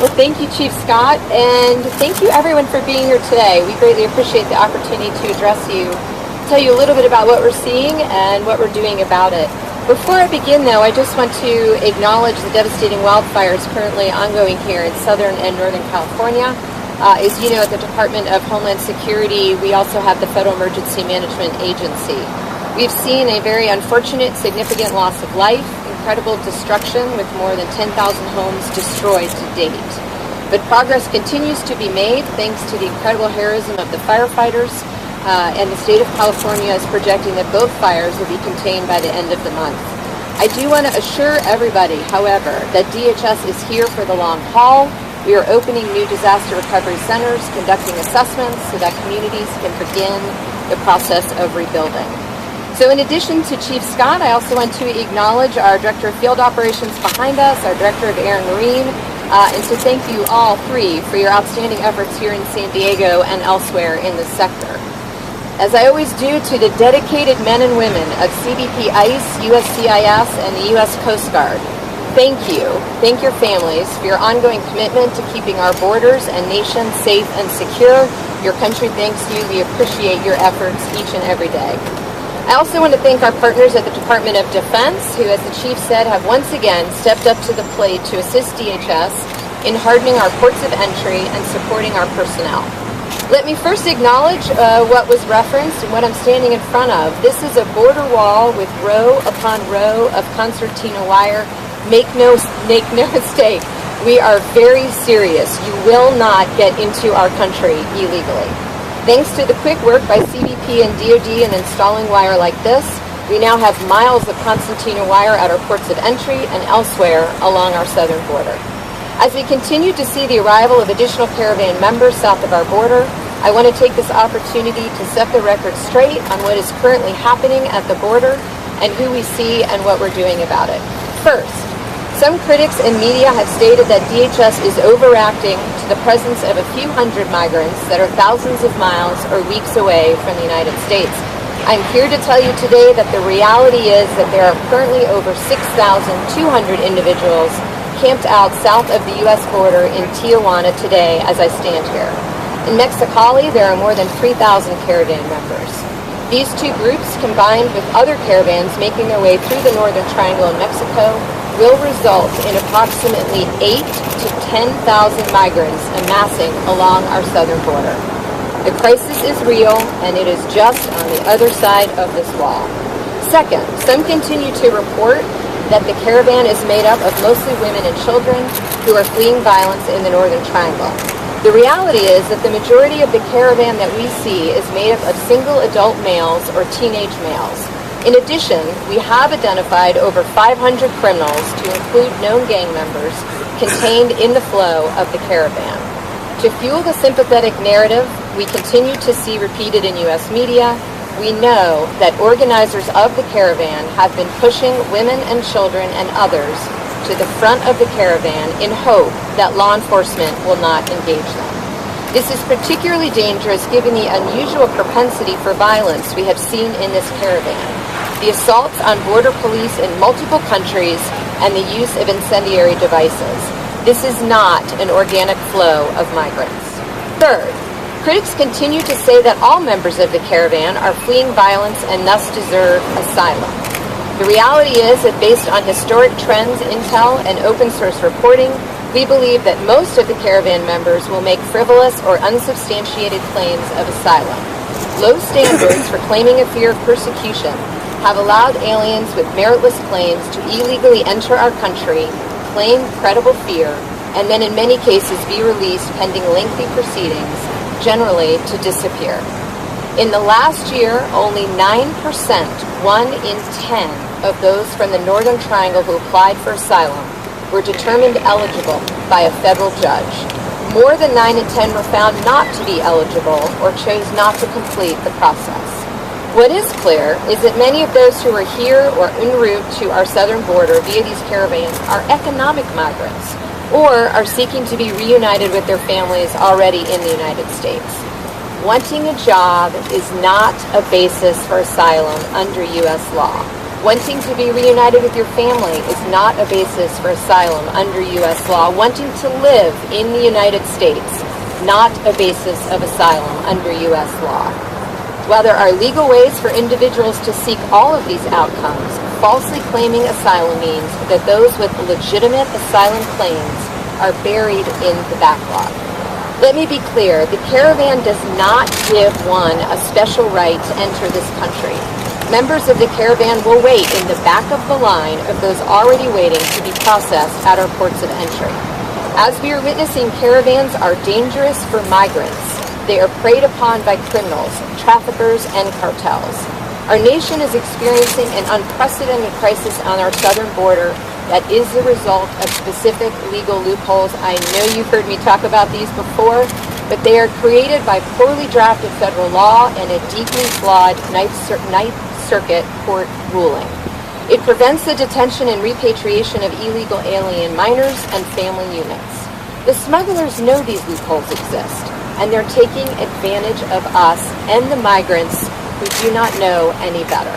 Well, thank you, Chief Scott, and thank you everyone for being here today. We greatly appreciate the opportunity to address you, tell you a little bit about what we're seeing and what we're doing about it. Before I begin, though, I just want to acknowledge the devastating wildfires currently ongoing here in Southern and Northern California. As you know, at the Department of Homeland Security, we also have the Federal Emergency Management Agency. We've seen a very unfortunate, significant loss of life, incredible destruction with more than 10,000 homes destroyed to date. But progress continues to be made thanks to the incredible heroism of the firefighters, and the state of California is projecting that both fires will be contained by the end of the month. I do want to assure everybody, however, that DHS is here for the long haul. We are opening new disaster recovery centers, conducting assessments so that communities can begin the process of rebuilding. So in addition to Chief Scott, I also want to acknowledge our Director of Field Operations behind us, our Director of Air and Marine, and to thank you all three for your outstanding efforts here in San Diego and elsewhere in the sector. As I always do to the dedicated men and women of CBP ICE, USCIS, and the U.S. Coast Guard, thank you. Thank your families for your ongoing commitment to keeping our borders and nation safe and secure. Your country thanks you. We appreciate your efforts each and every day. I also want to thank our partners at the Department of Defense, who, as the Chief said, have once again stepped up to the plate to assist DHS in hardening our ports of entry and supporting our personnel. Let me first acknowledge what was referenced and what I'm standing in front of. This is a border wall with row upon row of concertina wire. Make no mistake, we are very serious. You will not get into our country illegally. Thanks to the quick work by CBP and DoD in installing wire like this, we now have miles of concertina wire at our ports of entry and elsewhere along our southern border. As we continue to see the arrival of additional caravan members south of our border, I want to take this opportunity to set the record straight on what is currently happening at the border and who we see and what we're doing about it. First, some critics and media have stated that DHS is overreacting to the presence of a few hundred migrants that are thousands of miles or weeks away from the United States. I'm here to tell you today that the reality is that there are currently over 6,200 individuals camped out south of the U.S. border in Tijuana today as I stand here. In Mexicali, there are more than 3,000 caravan members. These two groups, combined with other caravans making their way through the Northern Triangle in Mexico, will result in approximately 8,000 to 10,000 migrants amassing along our southern border. The crisis is real, and it is just on the other side of this wall. Second, some continue to report that the caravan is made up of mostly women and children who are fleeing violence in the Northern Triangle. The reality is that the majority of the caravan that we see is made up of single adult males or teenage males. In addition, we have identified over 500 criminals, to include known gang members, contained in the flow of the caravan. To fuel the sympathetic narrative we continue to see repeated in U.S. media, we know that organizers of the caravan have been pushing women and children and others to the front of the caravan in hope that law enforcement will not engage them. This is particularly dangerous given the unusual propensity for violence we have seen in this caravan, the assaults on border police in multiple countries, and the use of incendiary devices. This is not an organic flow of migrants. Third, critics continue to say that all members of the caravan are fleeing violence and thus deserve asylum. The reality is that based on historic trends, intel, and open source reporting, we believe that most of the caravan members will make frivolous or unsubstantiated claims of asylum. Low standards for claiming a fear of persecution have allowed aliens with meritless claims to illegally enter our country, claim credible fear, and then in many cases be released pending lengthy proceedings, generally to disappear. In the last year, only 9%, 1 in 10, of those from the Northern Triangle who applied for asylum were determined eligible by a federal judge. More than 9 in 10 were found not to be eligible or chose not to complete the process. What is clear is that many of those who are here or en route to our southern border via these caravans are economic migrants or are seeking to be reunited with their families already in the United States. Wanting a job is not a basis for asylum under U.S. law. Wanting to be reunited with your family is not a basis for asylum under U.S. law. Wanting to live in the United States, not a basis of asylum under U.S. law. While there are legal ways for individuals to seek all of these outcomes, falsely claiming asylum means that those with legitimate asylum claims are buried in the backlog. Let me be clear, the caravan does not give one a special right to enter this country. Members of the caravan will wait in the back of the line of those already waiting to be processed at our ports of entry. As we are witnessing, caravans are dangerous for migrants. They are preyed upon by criminals, traffickers, and cartels. Our nation is experiencing an unprecedented crisis on our southern border that is the result of specific legal loopholes. I know you've heard me talk about these before, but they are created by poorly drafted federal law and a deeply flawed Ninth Circuit Court ruling. It prevents the detention and repatriation of illegal alien minors and family units. The smugglers know these loopholes exist, and they're taking advantage of us and the migrants who do not know any better.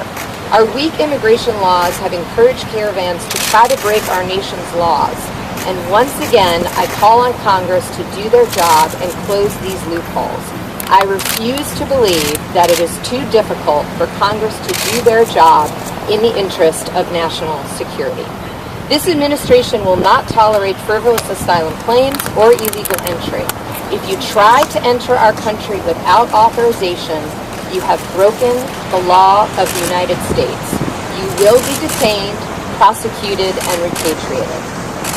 Our weak immigration laws have encouraged caravans to try to break our nation's laws. And once again, I call on Congress to do their job and close these loopholes. I refuse to believe that it is too difficult for Congress to do their job in the interest of national security. This administration will not tolerate frivolous asylum claims or illegal entry. If you try to enter our country without authorization, you have broken the law of the United States. You will be detained, prosecuted, and repatriated.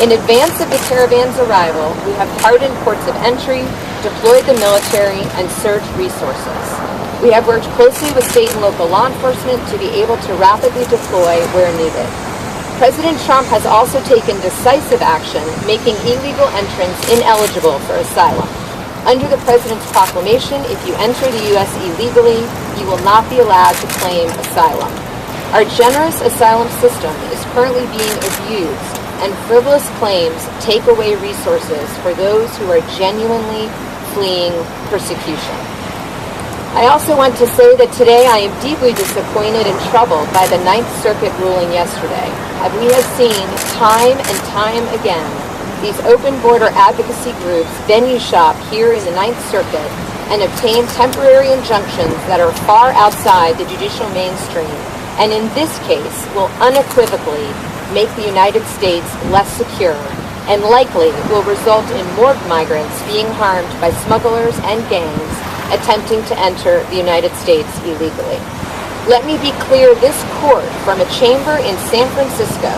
In advance of the caravan's arrival, we have hardened ports of entry, deployed the military, and surged resources. We have worked closely with state and local law enforcement to be able to rapidly deploy where needed. President Trump has also taken decisive action, making illegal entrants ineligible for asylum. Under the President's proclamation, if you enter the U.S. illegally, you will not be allowed to claim asylum. Our generous asylum system is currently being abused, and frivolous claims take away resources for those who are genuinely fleeing persecution. I also want to say that today I am deeply disappointed and troubled by the Ninth Circuit ruling yesterday. As we have seen time and time again, these open border advocacy groups venue shop here in the Ninth Circuit and obtain temporary injunctions that are far outside the judicial mainstream, and in this case will unequivocally make the United States less secure and likely will result in more migrants being harmed by smugglers and gangs attempting to enter the United States illegally. Let me be clear, this court from a chamber in San Francisco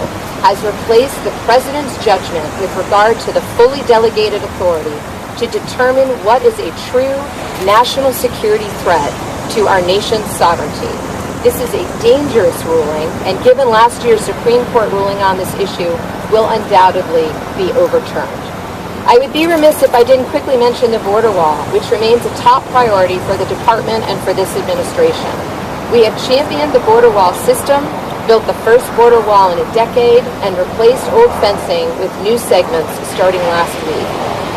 has replaced the President's judgment with regard to the fully delegated authority to determine what is a true national security threat to our nation's sovereignty. This is a dangerous ruling, and given last year's Supreme Court ruling on this issue, will undoubtedly be overturned. I would be remiss if I didn't quickly mention the border wall, which remains a top priority for the department and for this administration. We have championed the border wall system, built the first border wall in a decade, and replaced old fencing with new segments starting last week.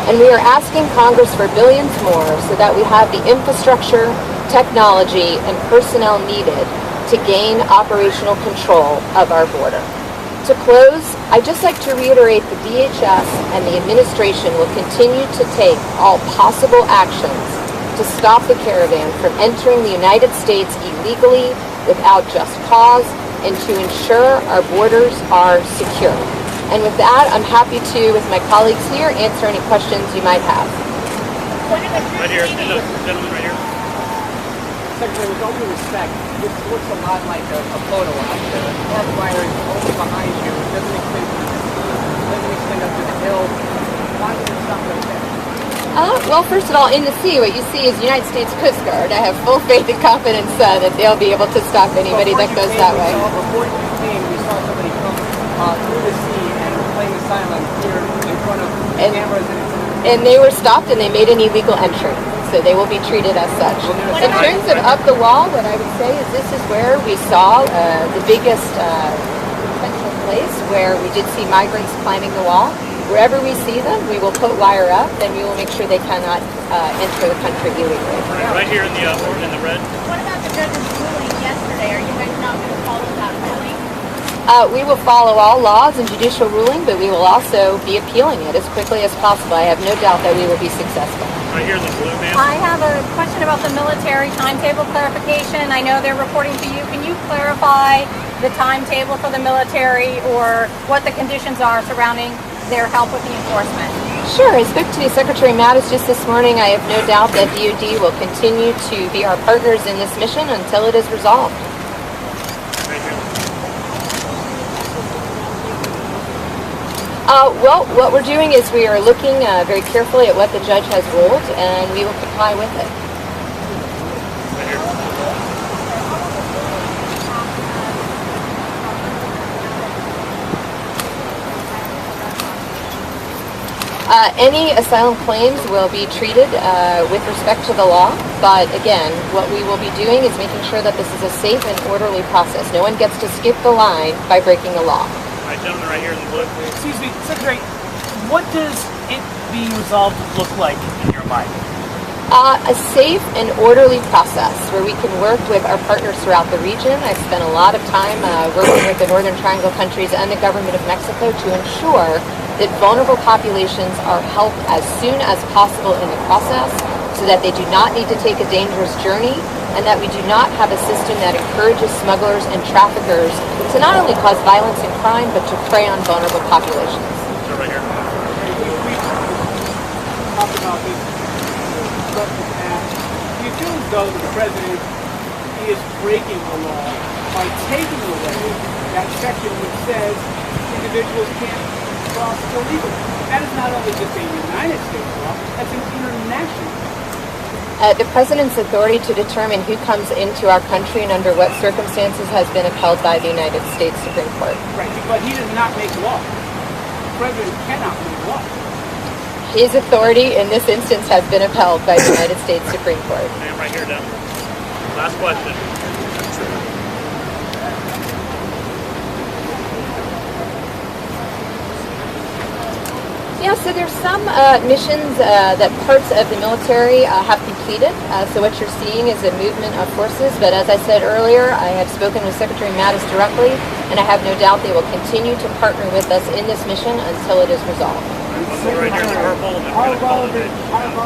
And we are asking Congress for billions more so that we have the infrastructure, technology, and personnel needed to gain operational control of our border. To close, I'd just like to reiterate the DHS and the administration will continue to take all possible actions to stop the caravan from entering the United States illegally without just cause and to ensure our borders are secure. And with that, I'm happy to, with my colleagues here, answer any questions you might have. Right here, and the gentleman right here. Secretary, with all due respect, this looks a lot like a photo op. The barbed wire is over behind you. It doesn't extend up to the hill. Why did it stop right there? Well, first of all, in the sea, what you see is United States Coast Guard. I have full faith and confidence that they'll be able to stop anybody that goes that way. Before you came, we saw somebody come through the sea and claim asylum here in front of cameras. And they were stopped and they made an illegal entry. So they will be treated as such. In terms of up the wall, what I would say is this is where we saw the biggest potential place where we did see migrants climbing the wall. Wherever we see them, we will put wire up and we will make sure they cannot enter the country illegally. Right here in the red. What about the judge's ruling yesterday? Are you guys not going to follow that ruling? We will follow all laws and judicial ruling, but we will also be appealing it as quickly as possible. I have no doubt that we will be successful. Right here in the blue, ma'am. I have a question about the military timetable clarification. I know they're reporting to you. Can you clarify the timetable for the military or what the conditions are surrounding their help with the enforcement? Sure. I spoke to Secretary Mattis just this morning. I have no doubt that DoD will continue to be our partners in this mission until it is resolved. Right here. Well, what we're doing is we are looking very carefully at what the judge has ruled, and we will comply with it. Right here. Any asylum claims will be treated with respect to the law, but again, what we will be doing is making sure that this is a safe and orderly process. No one gets to skip the line by breaking the law. All right, gentlemen, right here in the blue. Excuse me, Secretary, what does it being resolved look like in your mind? A safe and orderly process where we can work with our partners throughout the region. I've spent a lot of time working with the Northern Triangle countries and the government of Mexico to ensure that vulnerable populations are helped as soon as possible in the process so that they do not need to take a dangerous journey and that we do not have a system that encourages smugglers and traffickers to not only cause violence and crime but to prey on vulnerable populations. So right here. We talked about this stuff in the past. Do you feel as though the president is breaking the law by taking away that section which says individuals can't cross illegally? That is not only just a United States law, that's an international law. The president's authority to determine who comes into our country and under what circumstances has been upheld by the United States Supreme Court. Right, but he does not make law. The president cannot make law. His authority in this instance has been upheld by the United States Supreme Court. Ma'am, right here, down. Last question. Yeah, so there's some missions that parts of the military have completed. So what you're seeing is a movement of forces. But as I said earlier, I have spoken with Secretary Mattis directly, and I have no doubt they will continue to partner with us in this mission until it is resolved. Right here in the purple. And How we're gonna call about it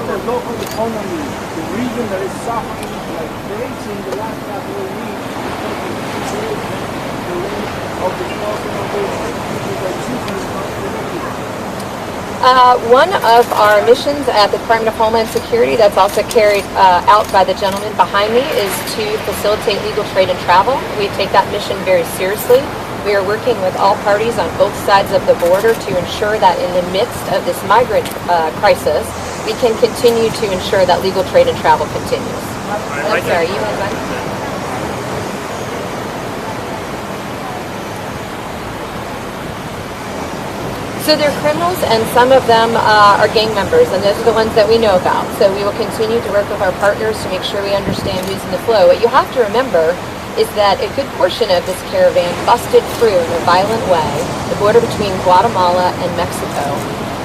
the local economy, the region that is suffering like crazy in the last couple of weeks because of the situation, the rate of the crossing of those people that choose not to live. One of our missions at the Department of Homeland Security that's also carried out by the gentleman behind me is to facilitate legal trade and travel. We take that mission very seriously. We are working with all parties on both sides of the border to ensure that in the midst of this migrant crisis, we can continue to ensure that legal trade and travel continues. I'm sorry, you want to? So they're criminals, and some of them are gang members, and those are the ones that we know about. So we will continue to work with our partners to make sure we understand who's in the flow. What you have to remember is that a good portion of this caravan busted through in a violent way the border between Guatemala and Mexico.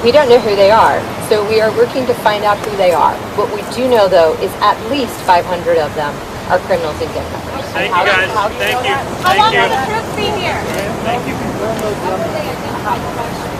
We don't know who they are, so we are working to find out who they are. What we do know, though, is at least 500 of them are criminals and gang members. Thank you, guys. Thank you. How long will Thank you. the troops be here? Thank you. How will they identify the question?